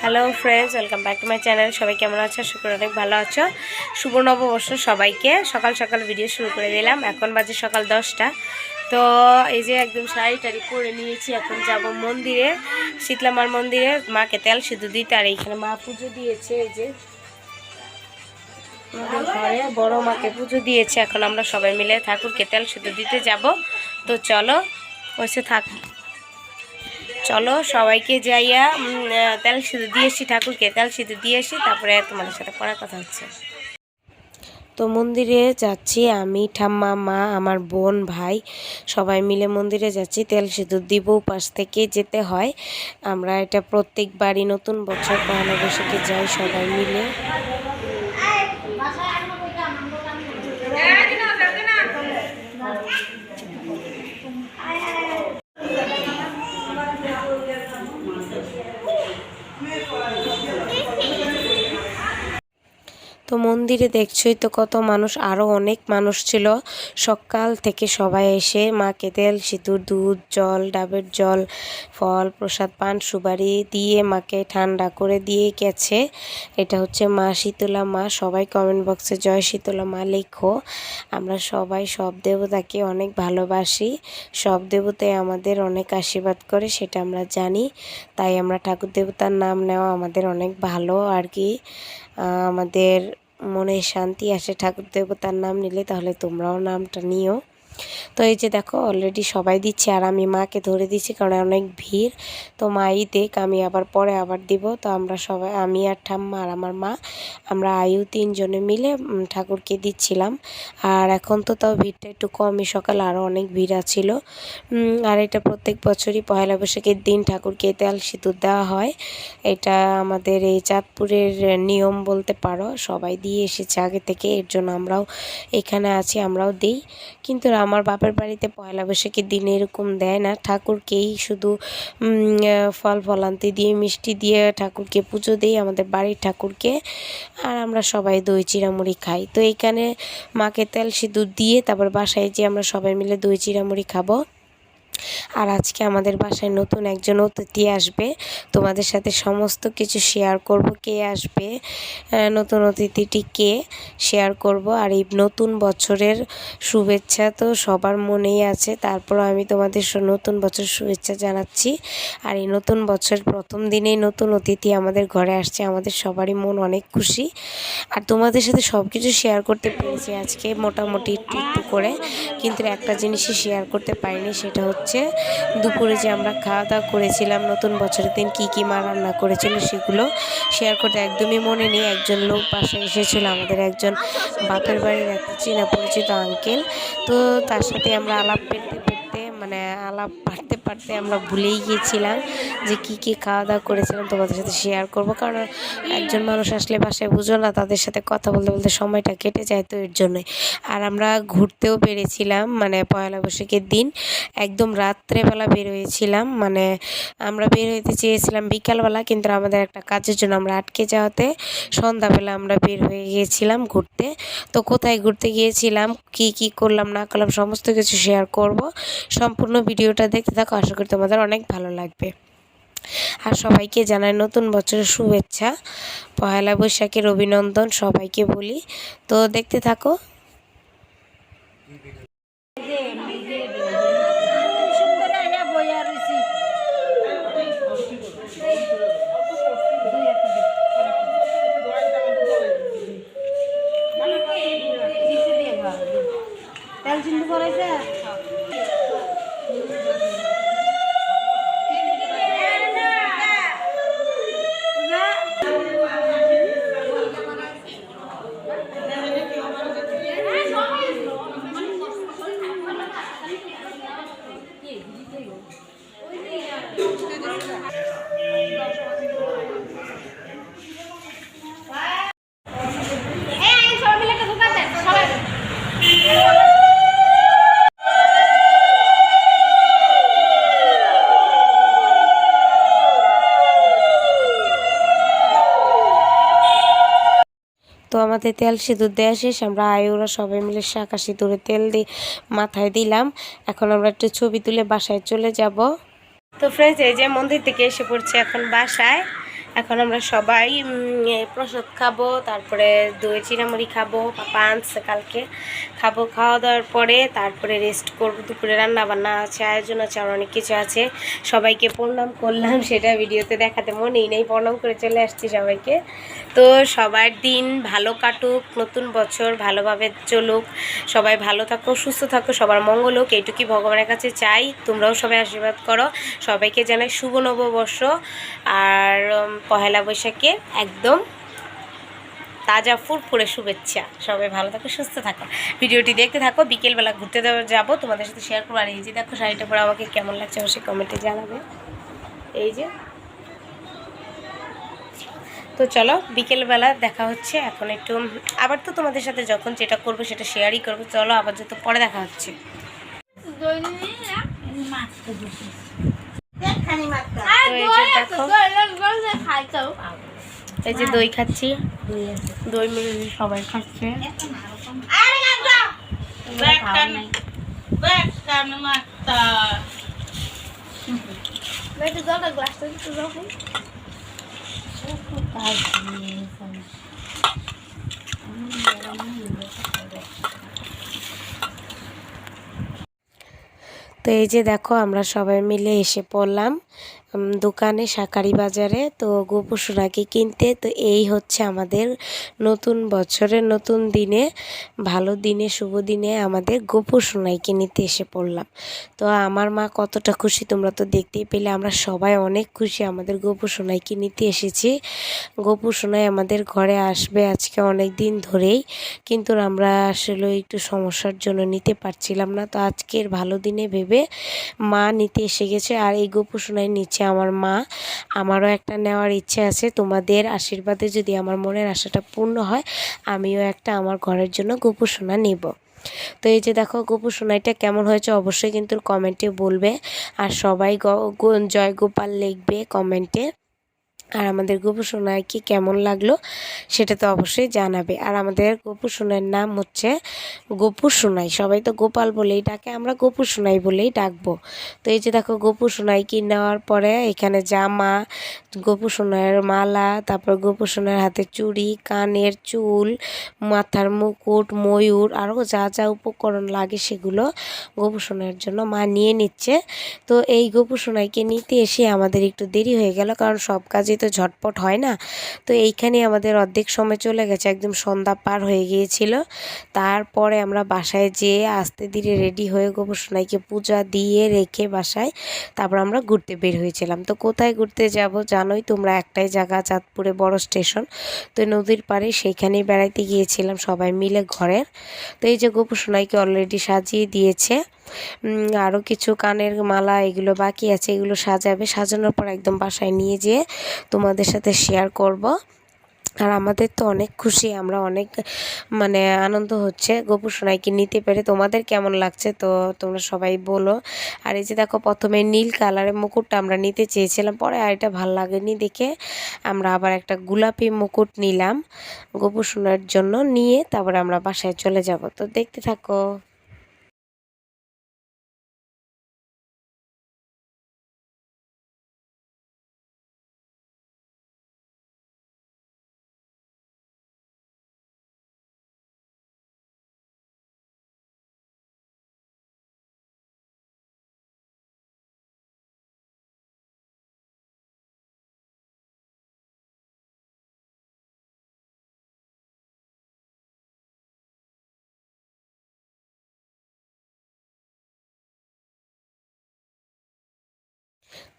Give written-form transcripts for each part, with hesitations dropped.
Hello friends, welcome back to my channel. সবাই কেমন আছো? আশা করি অনেক ভালো আছো। শুভ নববর্ষ সবাইকে। সকাল সকাল ভিডিও শুরু করে দিলাম। এখন বাজে সকাল 10টা। তো এই যে একদম শাড়ি টাড়ি পরে নিয়েছি। এখন যাব মন্দিরে, শীতলা মার মন্দিরে মাকে তেল সিঁদুর দিতে। আর এইখানে মা পুজো দিয়েছে। এই যে আমাদের ঘরে বড় মাকে পুজো দিয়েছে। এখন আমরা সবাই মিলে ঠাকুরকে তেল সিঁদুর দিতে যাব। তো চলো ওইসে চলো সবাইকে যাইয়া তেল সিঁদুর দিয়ে এসি, ঠাকুরকে তেল সিঁদুর দিয়ে এসি, তারপরে তোমাদের সাথে পড়ার কথা হচ্ছে। তো মন্দিরে যাচ্ছি আমি, ঠাম্মা, মা, আমার বোন, ভাই সবাই মিলে মন্দিরে যাচ্ছি। তেল সিঁদুর দিব, উপাস থেকে যেতে হয়। আমরা এটা প্রত্যেকবারই নতুন বছর পয়লা বৈশাখে যাই সবাই মিলে। তো মন্দিরে দেখছই তো কত মানুষ, আরও অনেক মানুষ ছিল। সকাল থেকে সবাই এসে মাকে তেল সিঁদুর, দুধ, জল, ডাবের জল, ফল, প্রসাদ, পান, সুপারি দিয়ে মাকে ঠান্ডা করে দিয়ে গেছে। এটা হচ্ছে মা শীতলা মা। সবাই কমেন্ট বক্সে জয় শীতলা মা লেখো। আমরা সবাই সব দেবতাকে অনেক ভালোবাসি। সব দেবতাই আমাদের অনেক আশীর্বাদ করে, সেটা আমরা জানি। তাই আমরা ঠাকুর দেবতার নাম নেওয়া আমাদের অনেক ভালো আর কি। আমাদের মনে শান্তি আসে ঠাকুর দেবতার নাম নিলে। তাহলে তোমরাও নামটা নিও। তো এই যে দেখো অলরেডি সবাই দিচ্ছে, আর আমি মাকে ধরে দিচ্ছি কারণ অনেক ভিড়। তো মাই দেখ, আমি আবার পরে আবার দিব। তো আমরা সবাই, আমি আর ঠাম্মা আর আমার মা, আমরা আয়ু তিনজনে মিলে ঠাকুরকে দিচ্ছিলাম। আর এখন তো তাও ভিড়টা একটু কমই, সকালে আরও অনেক ভিড় ছিল। আর এটা প্রত্যেক বছরই পয়লা বৈশাখের দিন ঠাকুরকে তেল সিঁদুর দেওয়া হয়। এটা আমাদের এই চাঁদপুরের নিয়ম বলতে পারো। সবাই দিয়ে এসেছে আগে থেকে, এর জন্য আমরাও এখানে আছি, আমরাও দিই। কিন্তু আমার বাপের বাড়িতে পয়লা বৈশাখের দিন এরকম দেয় না। ঠাকুরকেই শুধু ফল ফলান্তি দিয়ে, মিষ্টি দিয়ে ঠাকুরকে পুজো দিই, আমাদের বাড়ির ঠাকুরকে। আর আমরা সবাই দই চিড়ামুড়ি খাই। তো এইখানে মাকে তেল সিঁদুর দিয়ে তারপর বাসায় যে আমরা সবাই মিলে দই চিড়ামুড়ি খাবো। আর আজকে আমাদের বাসায় নতুন একজন অতিথি আসবে। তোমাদের সাথে সমস্ত কিছু শেয়ার করব, কে আসবে, নতুন অতিথিটি কে, শেয়ার করব। আর এই নতুন বছরের শুভেচ্ছা তো সবার মনেই আছে। তারপর আমি তোমাদের নতুন বছর শুভেচ্ছা জানাচ্ছি। আর এই নতুন বছর প্রথম দিনেই নতুন অতিথি আমাদের ঘরে আসছে, আমাদের সবারই মন অনেক খুশি। আর তোমাদের সাথে সব কিছু শেয়ার করতে পেরেছি আজকে মোটামুটি একটু একটু করে। কিন্তু একটা জিনিসই শেয়ার করতে পারিনি, সেটা হচ্ছে দুপুরে যে আমরা খাওয়া দাওয়া করেছিলাম নতুন বছরের দিন, কী মা রান্না করেছিল সেগুলো শেয়ার করতে একদমই মনে নেই। একজন লোক বাসায় এসেছিল, আমাদের একজন বাপের বাড়ির একটা চেনা পরিচিত আঙ্কেল। তো তার সাথে আমরা আলাপ পারতে আমরা ভুলেই গিয়েছিলাম যে কী খাওয়া দাওয়া করেছিলাম তোমাদের সাথে শেয়ার করব। কারণ একজন মানুষ আসলে বাসায় বুঝো না, তাদের সাথে কথা বলতে বলতে সময়টা কেটে যায়, তো এর জন্যই। আর আমরা ঘুরতেও পেরেছিলাম, পয়লা বৈশাখের দিন একদম রাত্রেবেলা বের হয়েছিলাম। আমরা বের হইতে চেয়েছিলাম বিকালবেলা, কিন্তু আমাদের একটা কাজের জন্য আমরা আটকে যাওয়াতে সন্ধ্যাবেলা আমরা বের হয়ে গিয়েছিলাম ঘুরতে। তো কোথায় ঘুরতে গিয়েছিলাম, কি করলাম না করলাম সমস্ত কিছু শেয়ার করব। সম্পূর্ণ ভিডিওটা দেখতে থাকো, আশা করি তোমাদের অনেক ভালো লাগবে। আর সবাইকে জানাই নতুন বছরের শুভেচ্ছা, পয়লা বৈশাখের অভিনন্দন সবাইকে বলি। তো দেখতে থাকো। তো আমাদের তেল সিঁদুর দেওয়া শেষ, আমরা আয়ুরা সবাই মিলে শাঁখা সিঁদুরে তেল দিয়ে মাথায় দিলাম। এখন আমরা একটু ছবি তুলে বাসায় চলে যাব। তো ফ্রেন্ডস, এই যে মন্দির থেকে এসে পড়ছে এখন বাসায়। এখন আমরা সবাই প্রসাদ খাবো, তারপরে দই চিড়ামুড়ি খাবো, পাপা আনছে কালকে, খাবো। খাওয়া দাওয়ার পরে তারপরে রেস্ট করবো। দুপুরে রান্না বান্না আছে, আয়োজন আছে, আর অনেক কিছু আছে। সবাইকে প্রণাম করলাম, সেটা ভিডিওতে দেখাতে মনেই নেই, প্রণাম করে চলে আসছি সবাইকে। তো সবার দিন ভালো কাটুক, নতুন বছর ভালোভাবে চলুক, সবাই ভালো থাকো, সুস্থ থাকো, সবার মঙ্গল হোক, এইটুকুই ভগবানের কাছে চাই। তোমরাও সবাই আশীর্বাদ করো। সবাইকে জানাই শুভ নববর্ষ আর পহেলা বৈশাখে একদম তাজা ফুরফুরে শুভেচ্ছা। সবাই ভালো থাকো, সুস্থ থাকো। ভিডিওটি দেখতে থাকো। বিকেলবেলা ঘুরতে যাবো, তোমাদের সাথে শেয়ার করবো। আর এই যে দেখো শাড়িটা পরে আমাকে কেমন লাগছে অবশ্যই কমেন্টে জানাবে। এই যে, তো চলো বিকেলবেলা দেখা হচ্ছে। এখন একটু আবার তো তোমাদের সাথে যখন যেটা করবো সেটা শেয়ারই করবো। চলো আবার যত পরে দেখা হচ্ছে। এই যে দই খাচ্ছি, দই মিলে সবাই খাচ্ছে। তো এই যে দেখো আমরা সবাই মিলে এসে পড়লাম দোকানে, শাকারি বাজারে। তো গোপু সোনাকে কিনতে। তো এই হচ্ছে আমাদের নতুন বছরের নতুন দিনে, ভালো দিনে, শুভ দিনে আমাদের গোপু সোনাইকে নিতে এসে পড়লাম। তো আমার মা কতটা খুশি তোমরা তো দেখতেই পেলে। আমরা সবাই অনেক খুশি আমাদের গোপু সোনাইকে নিতে এসেছি। গোপু সোনাই আমাদের ঘরে আসবে আজকে অনেক দিন ধরেই, কিন্তু আমরা আসলে একটু সমস্যার জন্য নিতে পারছিলাম না। তো আজকের ভালো দিনে ভেবে মা নিতে এসে গেছে। আর এই গোপু সোনাই নিচে আমার মা। আমারও একটা নেওয়ার ইচ্ছে আছে। তোমাদের আশীর্বাদে যদি আমার মনের আশাটা পূর্ণ হয়, আমিও একটা আমার ঘরের জন্য গোপু সোনা নেব। তো এই যে দেখো গোপু সোনাইটা কেমন হয়েছে অবশ্যই কিন্তু কমেন্টে বলবে। আর সবাই জয় গোপাল লিখবে কমেন্টে। আর আমাদের গোপু সোনাইকে কেমন লাগলো সেটা তো অবশ্যই জানাবে। আর আমাদের গোপু সোনাইয়ের নাম হচ্ছে গোপু সোনাই। সবাই তো গোপাল বলেই ডাকে, আমরা গোপু সোনাই বলেই ডাকবো। তো এই যে দেখো গোপু সোনাইকে নেওয়ার পরে এখানে জামা, গোপু সোনাইয়ের মালা, তারপর গোপু সোনাইয়ের হাতে চুড়ি, কানের চুল, মাথার মুকুট, ময়ূর, আরও যা যা উপকরণ লাগে সেগুলো গোপু সোনাইয়ের জন্য মা নিয়ে নিচ্ছে। তো এই গোপু সোনাইকে নিতে এসে আমাদের একটু দেরি হয়ে গেল, কারণ সব কাজই তো ঝটপট হয় না। তো এইখানে আমাদের অর্ধেক সময় চলে গেছে, একদম সন্ধ্যা পার হয়ে গিয়েছিল। তারপরে আমরা বাসায় যেয়ে আস্তে ধীরে রেডি হয়ে গোপু সোনাইকে পূজা দিয়ে রেখে বাসায় তারপর আমরা ঘুরতে বের হয়েছিলাম। তো কোথায় ঘুরতে যাব জানোই তোমরা, একটাই জায়গা, চাঁদপুরে বড় স্টেশন। তো নদীর পাড়ে সেইখানেই বেড়াইতে গিয়েছিলাম সবাই মিলে ঘরের। তো এই যে গোপু সোনাইকে অলরেডি সাজিয়ে দিয়েছে। আরও কিছু কানের মালা এগুলো বাকি আছে, এগুলো সাজাবে। সাজানোর পর একদম বাসায় নিয়ে যেয়ে তোমাদের সাথে শেয়ার করব। আর আমাদের তো অনেক খুশি, আমরা অনেক আনন্দ হচ্ছে গোপু সোনাইকে নিতে পেরে। তোমাদের কেমন লাগছে তো তোমরা সবাই বলো। আর এই যে দেখো প্রথমে নীল কালারের মুকুটটা আমরা নিতে চেয়েছিলাম, পরে আর এটা ভাল লাগেনি দেখে আমরা আবার একটা গোলাপি মুকুট নিলাম গোপু সোনার জন্য। নিয়ে তারপরে আমরা বাসায় চলে যাব। তো দেখতে থাকো।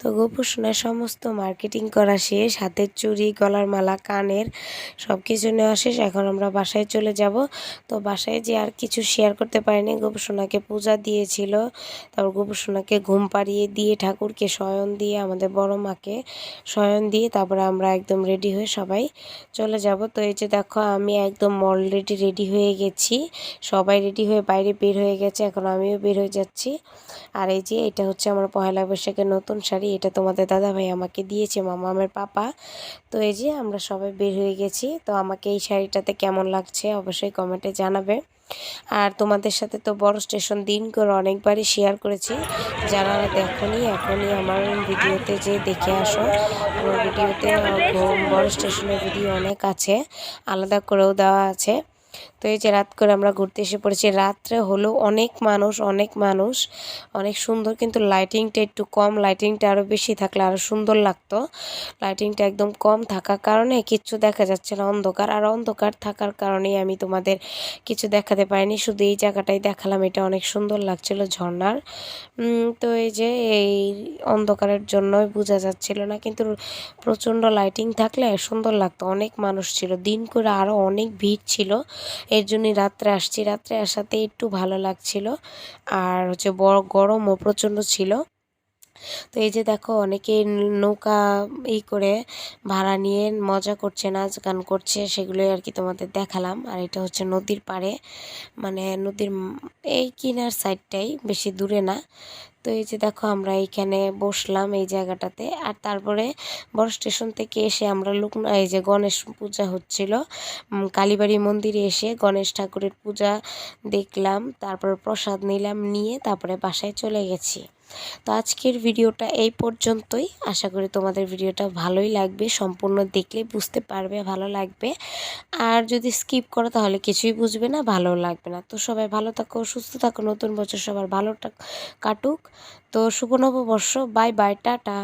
তো গোপু সোনার সমস্ত মার্কেটিং করা শেষ, হাতের চুড়ি, গলার মালা, কানের সব কিছু নেওয়া শেষ। এখন আমরা বাসায় চলে যাব। তো বাসায় যে আর কিছু শেয়ার করতে পারিনি। গোপু সোনাকে পূজা দিয়েছিল, তারপর গোপু সোনাকে ঘুম পাড়িয়ে দিয়ে, ঠাকুরকে শয়ন দিয়ে, আমাদের বড় মাকে শয়ন দিয়ে তারপরে আমরা একদম রেডি হয়ে সবাই চলে যাব। তো এই যে দেখো আমি একদম অলরেডি রেডি হয়ে গেছি, সবাই রেডি হয়ে বাইরে বের হয়ে গেছে, এখন আমিও বের হয়ে যাচ্ছি। আর এই যে এটা হচ্ছে আমার পহেলা বৈশাখের নতুন শাড়ি, এটা তোমাদের দাদা ভাই আমাকে দিয়েছে, মামা আমার পাপা। তো এই যে আমরা সবাই বের হয়ে গেছি। তো আমাকে এই শাড়িটাতে কেমন লাগছে অবশ্যই কমেন্টে জানাবে। আর তোমাদের সাথে তো বড় স্টেশন দিন করে অনেকবারই শেয়ার করেছি। যারা দেখোনি এখনই আমার ভিডিওতে যে দেখে আসো। আমার ভিডিওতে বড় স্টেশনের ভিডিও অনেক আছে, আলাদা করেও দেওয়া আছে। তো এই যে রাত করে আমরা ঘুরতে এসে পড়েছি। রাত্রে হলো অনেক মানুষ, অনেক সুন্দর, কিন্তু লাইটিংটা একটু কম। লাইটিংটা আরও বেশি থাকলে আরও সুন্দর লাগতো। লাইটিংটা একদম কম থাকার কারণে কিচ্ছু দেখা যাচ্ছে না, অন্ধকার। আর অন্ধকার থাকার কারণেই আমি তোমাদের কিছু দেখাতে পারিনি, শুধু এই জায়গাটাই দেখালাম। এটা অনেক সুন্দর লাগছিল ঝর্ণার। তো এই যে এই অন্ধকারের জন্যই বোঝা যাচ্ছিল না, কিন্তু প্রচণ্ড লাইটিং থাকলে সুন্দর লাগতো। অনেক মানুষ ছিল, দিন করে আরও অনেক ভিড় ছিল। এর জন্যই রাত্রে আসছি। রাত্রে আসাতে একটু ভালো লাগছিল। আর হচ্ছে বড় গরমও প্রচণ্ড ছিল। তো এই যে দেখো অনেকে নৌকা করে ভাড়া নিয়ে মজা করছে, নাচ গান করছে, সেগুলোই আর কি তোমাদের দেখালাম। আর এটা হচ্ছে নদীর পাড়ে, মানে নদীর এই কিনার সাইডটাই, বেশি দূরে না। তো এই যে দেখো আমরা এইখানে বসলাম এই জায়গাটাতে। আর তারপরে বড় স্টেশন থেকে এসে আমরা এই যে গণেশ পূজা হচ্ছিল, কালীবাড়ি মন্দিরে এসে গণেশ ঠাকুরের পূজা দেখলাম, তারপর প্রসাদ নিলাম, নিয়ে তারপরে বাসায় চলে গেছি। তো আজকের ভিডিওটা এই পর্যন্তই। আশা করি তোমাদের ভিডিওটা ভালোই লাগবে, সম্পূর্ণ দেখলে বুঝতে পারবে, ভালো লাগবে। আর যদি স্কিপ করো তাহলে কিছুই বুঝবে না, ভালো লাগবে না। তো সবাই ভালো থাকো, সুস্থ থাকো, নতুন বছর সবার ভালো কাটুক। তো শুভ নববর্ষ, বাই বাই, টাটা।